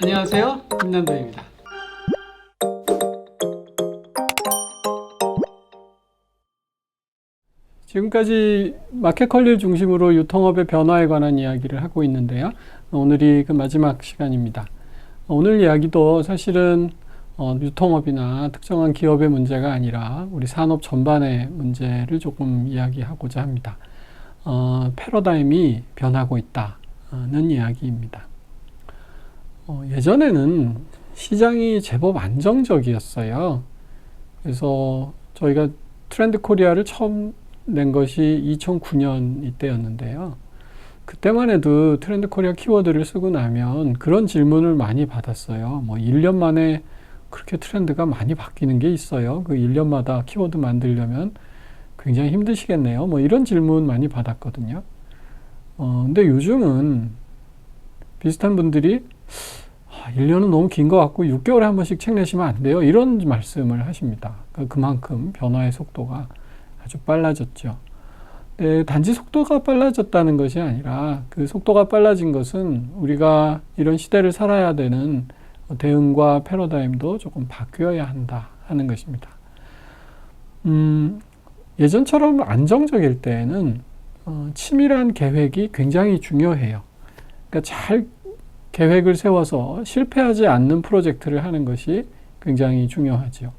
안녕하세요, 김남도입니다. 지금까지 마켓컬리를 중심으로 유통업의 변화에 관한 이야기를 하고 있는데요. 오늘이 그 마지막 시간입니다. 오늘 이야기도 사실은 유통업이나 특정한 기업의 문제가 아니라 우리 산업 전반의 문제를 조금 이야기하고자 합니다. 패러다임이 변하고 있다는 이야기입니다. 예전에는 시장이 제법 안정적이었어요. 그래서 저희가 트렌드 코리아를 처음 낸 것이 2009년 이때였는데요. 그때만 해도 트렌드 코리아 키워드를 쓰고 나면 그런 질문을 많이 받았어요. 1년 만에 그렇게 트렌드가 많이 바뀌는 게 있어요. 그 1년마다 키워드 만들려면 굉장히 힘드시겠네요. 이런 질문 많이 받았거든요. 근데 요즘은 비슷한 분들이 1년은 너무 긴 것 같고 6개월에 한 번씩 책 내시면 안 돼요. 이런 말씀을 하십니다. 그만큼 변화의 속도가 아주 빨라졌죠. 단지 속도가 빨라졌다는 것이 아니라 그 속도가 빨라진 것은 우리가 이런 시대를 살아야 되는 대응과 패러다임도 조금 바뀌어야 한다 하는 것입니다. 예전처럼 안정적일 때에는 치밀한 계획이 굉장히 중요해요. 그러니까 잘 계획을 세워서 실패하지 않는 프로젝트를 하는 것이 굉장히 중요하죠.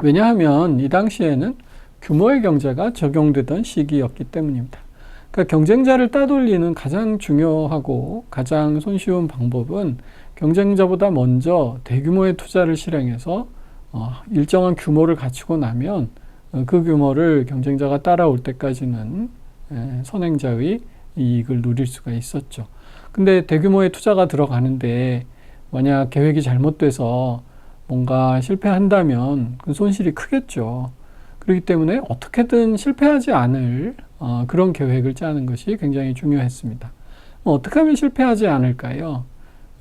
왜냐하면 이 당시에는 규모의 경제가 적용되던 시기였기 때문입니다. 그러니까 경쟁자를 따돌리는 가장 중요하고 가장 손쉬운 방법은 경쟁자보다 먼저 대규모의 투자를 실행해서 일정한 규모를 갖추고 나면 그 규모를 경쟁자가 따라올 때까지는 선행자의 이익을 누릴 수가 있었죠. 근데 대규모의 투자가 들어가는데 만약 계획이 잘못돼서 뭔가 실패한다면 그 손실이 크겠죠. 그렇기 때문에 어떻게든 실패하지 않을 그런 계획을 짜는 것이 굉장히 중요했습니다. 어떻게 하면 실패하지 않을까요?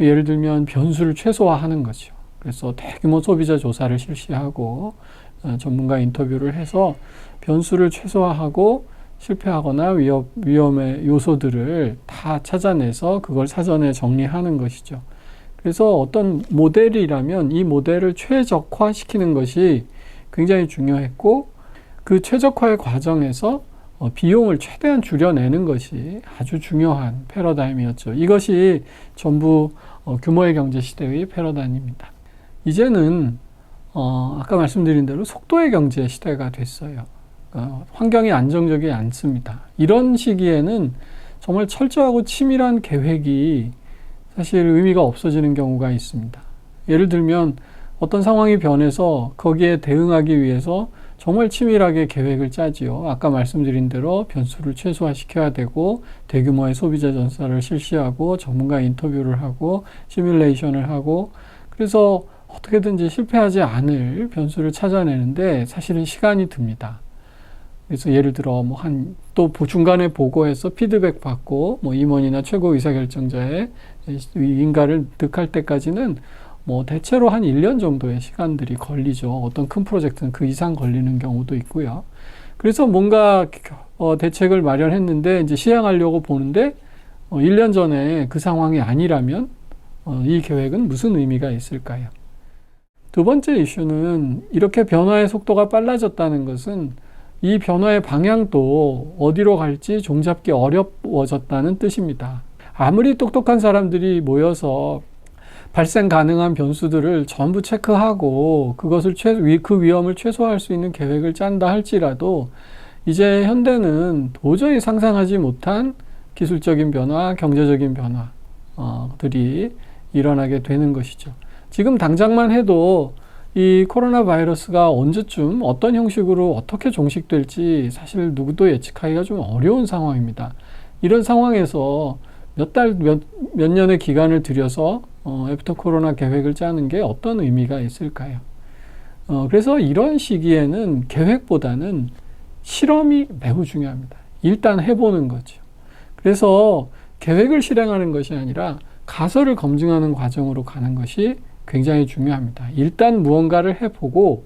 예를 들면 변수를 최소화하는 거죠. 그래서 대규모 소비자 조사를 실시하고 전문가 인터뷰를 해서 변수를 최소화하고 실패하거나 위험의 요소들을 다 찾아내서 그걸 사전에 정리하는 것이죠. 그래서 어떤 모델이라면 이 모델을 최적화시키는 것이 굉장히 중요했고 그 최적화의 과정에서 비용을 최대한 줄여내는 것이 아주 중요한 패러다임이었죠. 이것이 전부 규모의 경제 시대의 패러다임입니다. 이제는 아까 말씀드린 대로 속도의 경제 시대가 됐어요. 환경이 안정적이지 않습니다. 이런 시기에는 정말 철저하고 치밀한 계획이 사실 의미가 없어지는 경우가 있습니다. 예를 들면 어떤 상황이 변해서 거기에 대응하기 위해서 정말 치밀하게 계획을 짜지요. 아까 말씀드린 대로 변수를 최소화시켜야 되고 대규모의 소비자 전사를 실시하고 전문가 인터뷰를 하고 시뮬레이션을 하고 그래서 어떻게든지 실패하지 않을 변수를 찾아내는데 사실은 시간이 듭니다. 그래서 예를 들어 또 중간에 보고해서 피드백 받고 임원이나 최고 의사결정자의 인가를 득할 때까지는 대체로 한 1년 정도의 시간들이 걸리죠. 어떤 큰 프로젝트는 그 이상 걸리는 경우도 있고요. 그래서 뭔가 대책을 마련했는데 이제 시행하려고 보는데 1년 전에 그 상황이 아니라면 이 계획은 무슨 의미가 있을까요? 두 번째 이슈는 이렇게 변화의 속도가 빨라졌다는 것은 이 변화의 방향도 어디로 갈지 종잡기 어려워졌다는 뜻입니다. 아무리 똑똑한 사람들이 모여서 발생 가능한 변수들을 전부 체크하고 그것을 그 위험을 최소화할 수 있는 계획을 짠다 할지라도 이제 현대는 도저히 상상하지 못한 기술적인 변화, 경제적인 변화들이 일어나게 되는 것이죠. 지금 당장만 해도 이 코로나 바이러스가 언제쯤 어떤 형식으로 어떻게 종식될지 사실 누구도 예측하기가 좀 어려운 상황입니다. 이런 상황에서 몇 년의 기간을 들여서 애프터 코로나 계획을 짜는 게 어떤 의미가 있을까요? 그래서 이런 시기에는 계획보다는 실험이 매우 중요합니다. 일단 해보는 거죠. 그래서 계획을 실행하는 것이 아니라 가설을 검증하는 과정으로 가는 것이 굉장히 중요합니다. 일단 무언가를 해보고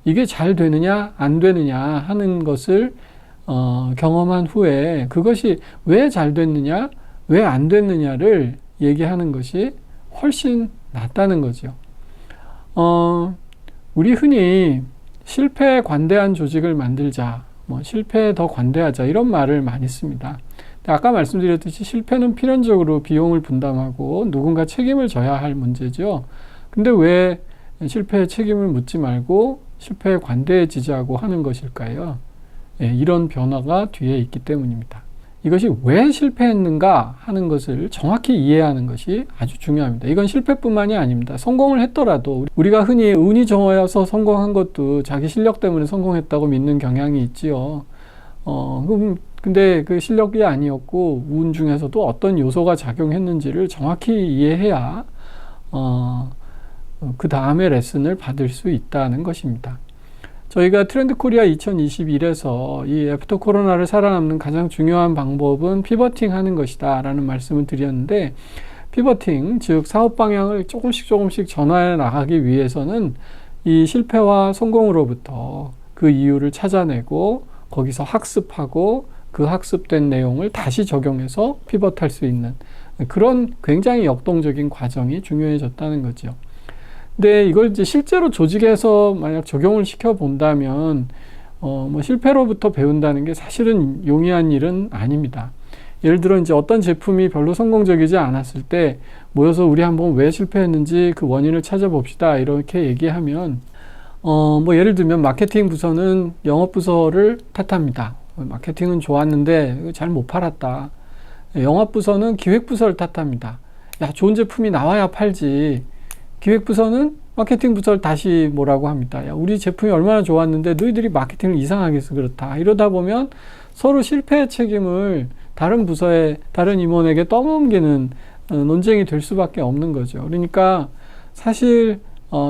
이게 잘 되느냐 안 되느냐 하는 것을 경험한 후에 그것이 왜 잘 됐느냐 왜 안 됐느냐를 얘기하는 것이 훨씬 낮다는 거죠. 우리 흔히 실패에 관대한 조직을 만들자, 실패에 더 관대하자 이런 말을 많이 씁니다. 아까 말씀드렸듯이 실패는 필연적으로 비용을 분담하고 누군가 책임을 져야 할 문제죠. 근데 왜 실패에 책임을 묻지 말고 실패에 관대해지자고 하는 것일까요? 이런 변화가 뒤에 있기 때문입니다. 이것이 왜 실패했는가 하는 것을 정확히 이해하는 것이 아주 중요합니다. 이건 실패뿐만이 아닙니다. 성공을 했더라도 우리가 흔히 운이 좋아서 성공한 것도 자기 실력 때문에 성공했다고 믿는 경향이 있지요. 근데 그 실력이 아니었고 운 중에서도 어떤 요소가 작용했는지를 정확히 이해해야 그 다음에 레슨을 받을 수 있다는 것입니다. 저희가 트렌드 코리아 2021에서 이 애프터 코로나를 살아남는 가장 중요한 방법은 피버팅 하는 것이다 라는 말씀을 드렸는데, 피버팅, 즉 사업 방향을 조금씩 전환해 나가기 위해서는 이 실패와 성공으로부터 그 이유를 찾아내고 거기서 학습하고 그 학습된 내용을 다시 적용해서 피벗할 수 있는 그런 굉장히 역동적인 과정이 중요해졌다는 거죠. 근데 이걸 이제 실제로 조직에서 만약 적용을 시켜 본다면 실패로부터 배운다는 게 사실은 용이한 일은 아닙니다. 예를 들어 이제 어떤 제품이 별로 성공적이지 않았을 때 모여서 우리 한번 왜 실패했는지 그 원인을 찾아봅시다 이렇게 얘기하면 예를 들면 마케팅 부서는 영업 부서를 탓합니다. 마케팅은 좋았는데 잘 못 팔았다. 영업 부서는 기획 부서를 탓합니다. 야, 좋은 제품이 나와야 팔지. 기획부서는 마케팅 부서를 다시 뭐라고 합니다. 야, 우리 제품이 얼마나 좋았는데 너희들이 마케팅을 이상하게 해서 그렇다. 이러다 보면 서로 실패의 책임을 다른 부서에, 다른 임원에게 떠넘기는 논쟁이 될 수밖에 없는 거죠. 그러니까 사실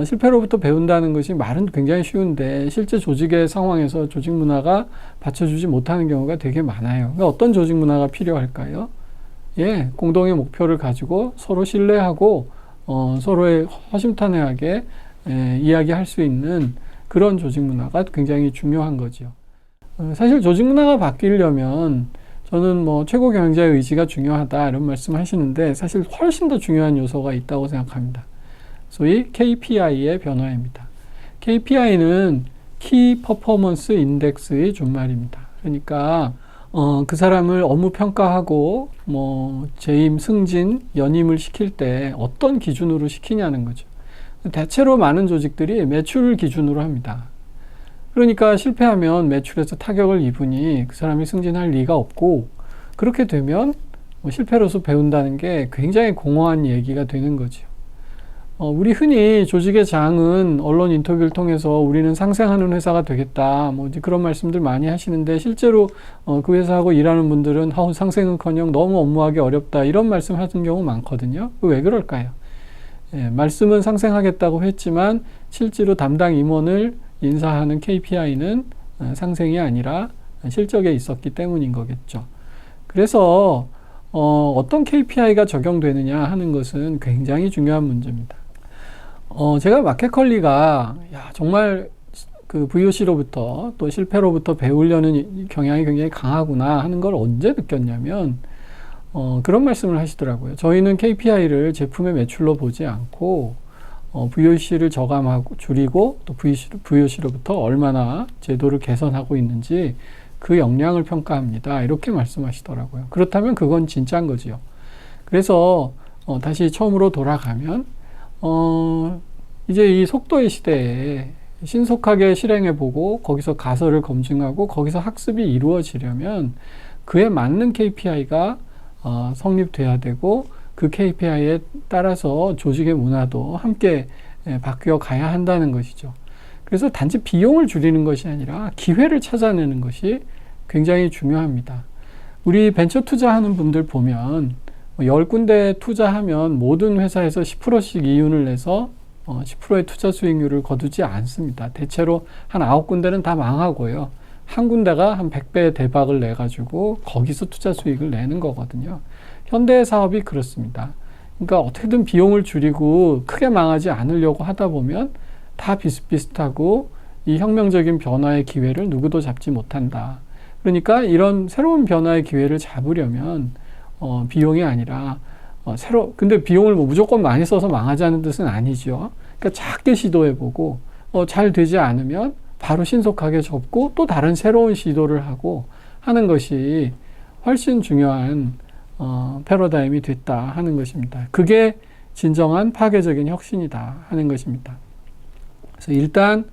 실패로부터 배운다는 것이 말은 굉장히 쉬운데 실제 조직의 상황에서 조직 문화가 받쳐주지 못하는 경우가 되게 많아요. 그러니까 어떤 조직 문화가 필요할까요? 공동의 목표를 가지고 서로 신뢰하고 서로의 허심탄회하게 이야기할 수 있는 그런 조직 문화가 굉장히 중요한 거죠. 사실 조직 문화가 바뀌려면 저는 최고 경영자의 의지가 중요하다 이런 말씀 하시는데 사실 훨씬 더 중요한 요소가 있다고 생각합니다. 소위 KPI의 변화입니다. KPI는 Key Performance Index의 준말입니다. 그러니까 그 사람을 업무 평가하고 재임, 승진, 연임을 시킬 때 어떤 기준으로 시키냐는 거죠. 대체로 많은 조직들이 매출 기준으로 합니다. 그러니까 실패하면 매출에서 타격을 입으니 그 사람이 승진할 리가 없고, 그렇게 되면 실패로서 배운다는 게 굉장히 공허한 얘기가 되는 거죠. 우리 흔히 조직의 장은 언론 인터뷰를 통해서 우리는 상생하는 회사가 되겠다 이제 그런 말씀들 많이 하시는데, 실제로 그 회사하고 일하는 분들은 상생은커녕 너무 업무하기 어렵다 이런 말씀 하는 경우 많거든요. 왜 그럴까요? 말씀은 상생하겠다고 했지만 실제로 담당 임원을 인사하는 KPI는 상생이 아니라 실적에 있었기 때문인 거겠죠. 그래서 어떤 KPI가 적용되느냐 하는 것은 굉장히 중요한 문제입니다. 제가 마켓컬리가 정말 그 VOC로부터 또 실패로부터 배우려는 경향이 굉장히 강하구나 하는 걸 언제 느꼈냐면 그런 말씀을 하시더라고요. 저희는 KPI를 제품의 매출로 보지 않고 VOC를 저감하고 줄이고 또 VOC로부터 얼마나 제도를 개선하고 있는지 그 역량을 평가합니다. 이렇게 말씀하시더라고요. 그렇다면 그건 진짜인 거지요. 그래서 다시 처음으로 돌아가면 이제 이 속도의 시대에 신속하게 실행해보고 거기서 가설을 검증하고 거기서 학습이 이루어지려면 그에 맞는 KPI가 성립돼야 되고 그 KPI에 따라서 조직의 문화도 함께 바뀌어 가야 한다는 것이죠. 그래서 단지 비용을 줄이는 것이 아니라 기회를 찾아내는 것이 굉장히 중요합니다. 우리 벤처 투자하는 분들 보면 10군데 투자하면 모든 회사에서 10%씩 이윤을 내서 10%의 투자 수익률을 거두지 않습니다. 대체로 한 9군데는 다 망하고요. 한 군데가 한 100배의 대박을 내가지고 거기서 투자 수익을 내는 거거든요. 현대 사업이 그렇습니다. 그러니까 어떻게든 비용을 줄이고 크게 망하지 않으려고 하다 보면 다 비슷비슷하고 이 혁명적인 변화의 기회를 누구도 잡지 못한다. 그러니까 이런 새로운 변화의 기회를 잡으려면 비용이 아니라 근데 비용을 뭐 무조건 많이 써서 망하자는 뜻은 아니죠. 그러니까 작게 시도해보고, 잘 되지 않으면 바로 신속하게 접고 또 다른 새로운 시도를 하고 하는 것이 훨씬 중요한, 패러다임이 됐다 하는 것입니다. 그게 진정한 파괴적인 혁신이다 하는 것입니다. 그래서 일단,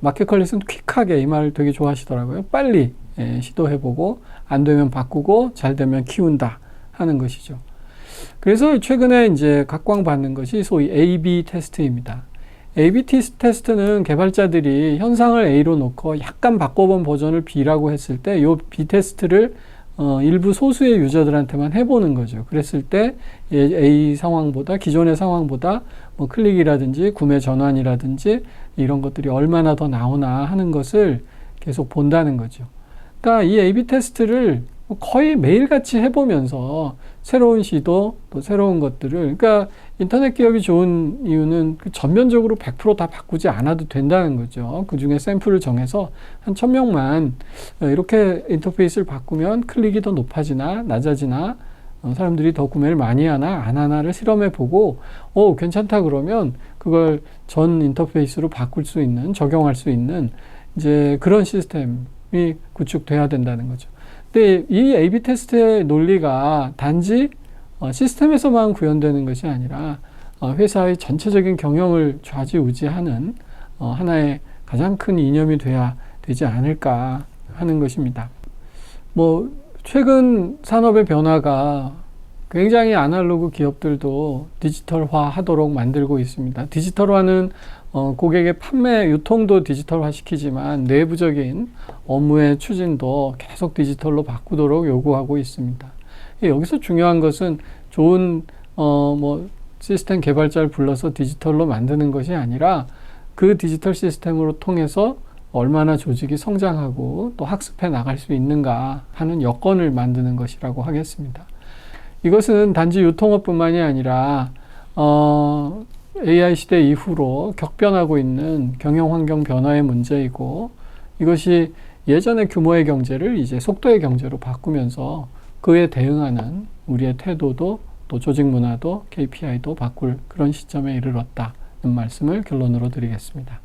마켓 컬릿은 퀵하게 이 말을 되게 좋아하시더라고요. 빨리 시도해보고, 안 되면 바꾸고, 잘 되면 키운다 하는 것이죠. 그래서 최근에 이제 각광받는 것이 소위 A/B 테스트입니다. A/B 테스트는 개발자들이 현상을 A로 놓고 약간 바꿔본 버전을 B라고 했을 때, 이 B 테스트를 일부 소수의 유저들한테만 해보는 거죠. 그랬을 때 A 상황보다, 기존의 상황보다 뭐 클릭이라든지 구매 전환이라든지 이런 것들이 얼마나 더 나오나 하는 것을 계속 본다는 거죠. 그러니까 이 A/B 테스트를 거의 매일같이 해보면서 새로운 시도, 또 새로운 것들을, 그러니까 인터넷 기업이 좋은 이유는 전면적으로 100% 다 바꾸지 않아도 된다는 거죠. 그 중에 샘플을 정해서 한 1000명만 이렇게 인터페이스를 바꾸면 클릭이 더 높아지나 낮아지나, 사람들이 더 구매를 많이 하나 안 하나를 실험해 보고, 괜찮다 그러면 그걸 전 인터페이스로 바꿀 수 있는, 적용할 수 있는 이제 그런 시스템이 구축돼야 된다는 거죠. 근데 이 A/B 테스트의 논리가 단지 시스템에서만 구현되는 것이 아니라 회사의 전체적인 경영을 좌지우지하는 하나의 가장 큰 이념이 돼야 되지 않을까 하는 것입니다. 최근 산업의 변화가 굉장히 아날로그 기업들도 디지털화 하도록 만들고 있습니다. 디지털화는 고객의 판매, 유통도 디지털화 시키지만 내부적인 업무의 추진도 계속 디지털로 바꾸도록 요구하고 있습니다. 여기서 중요한 것은 좋은 시스템 개발자를 불러서 디지털로 만드는 것이 아니라 그 디지털 시스템으로 통해서 얼마나 조직이 성장하고 또 학습해 나갈 수 있는가 하는 여건을 만드는 것이라고 하겠습니다. 이것은 단지 유통업뿐만이 아니라 AI 시대 이후로 격변하고 있는 경영 환경 변화의 문제이고, 이것이 예전의 규모의 경제를 이제 속도의 경제로 바꾸면서 그에 대응하는 우리의 태도도 또 조직 문화도 KPI도 바꿀 그런 시점에 이르렀다는 말씀을 결론으로 드리겠습니다.